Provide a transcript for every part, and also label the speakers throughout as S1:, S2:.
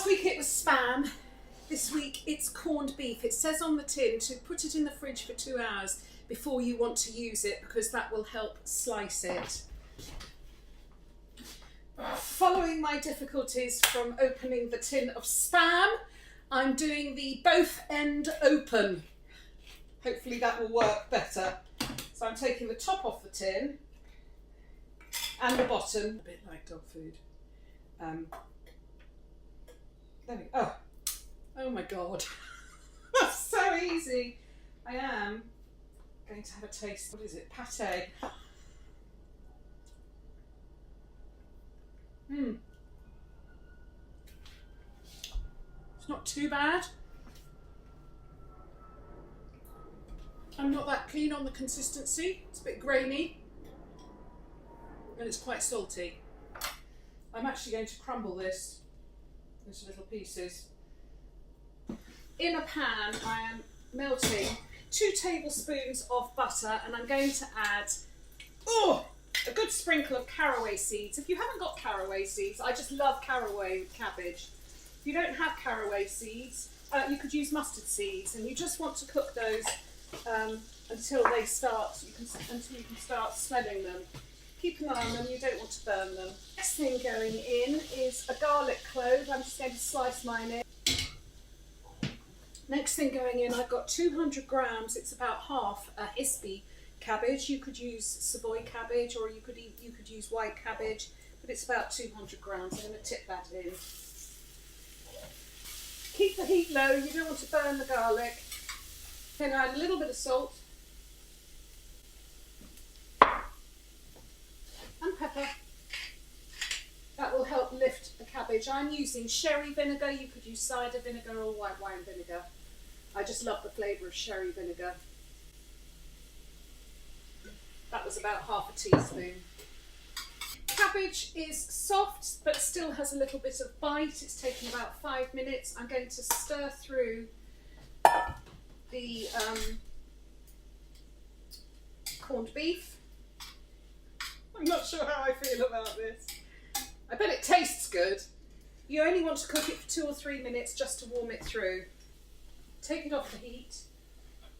S1: Last week it was spam. This week it's corned beef. It says on the tin to put it in the fridge for 2 hours before you want to use it because that will help slice it. Following my difficulties from opening the tin of spam, I'm doing the both end open. Hopefully that will work better. So I'm taking the top off the tin and the bottom. A bit like dog food. There we go. Oh my God. That's so easy. I am going to have a taste. What is it? Pate. It's not too bad. I'm not that keen on the consistency. It's a bit grainy and it's quite salty. I'm actually going to crumble this into little pieces. In a pan, I am melting 2 tablespoons of butter and I'm going to add a good sprinkle of caraway seeds. If you haven't got caraway seeds, I just love caraway with cabbage. If you don't have caraway seeds, you could use mustard seeds, and you just want to cook those until you can start smelling them. Keep an eye on them, you don't want to burn them. Next thing going in is a garlic clove. I'm just going to slice mine in. Next thing going in, I've got 200 grams, it's about half a hispy cabbage. You could use Savoy cabbage or you could use white cabbage, but it's about 200 grams. I'm going to tip that in. Keep the heat low, you don't want to burn the garlic. Then add a little bit of salt and pepper. That will help lift the cabbage. I'm using sherry vinegar. You could use cider vinegar or white wine vinegar. I just love the flavour of sherry vinegar. That was about half a teaspoon. Cabbage is soft but still has a little bit of bite. It's taken about 5 minutes. I'm going to stir through the corned beef. I'm not sure how I feel about this. I bet it tastes good. You only want to cook it for 2 or 3 minutes just to warm it through. Take it off the heat.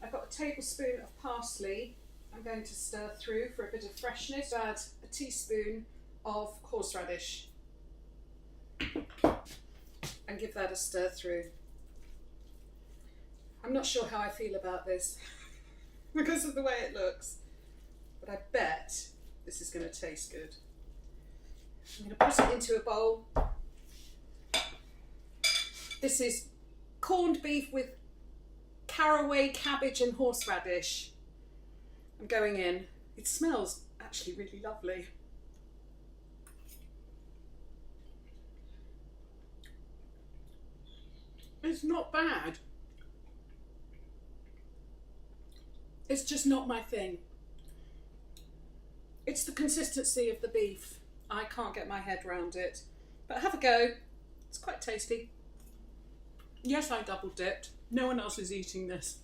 S1: I've got a tablespoon of parsley. I'm going to stir through for a bit of freshness. Add a teaspoon of horseradish and give that a stir through. I'm not sure how I feel about this because of the way it looks, but I bet this is going to taste good. I'm going to put it into a bowl. This is corned beef with caraway, cabbage and horseradish. I'm going in. It smells actually really lovely. It's not bad. It's just not my thing. It's the consistency of the beef. I can't get my head around it. But have a go. It's quite tasty. Yes, I double dipped. No one else is eating this.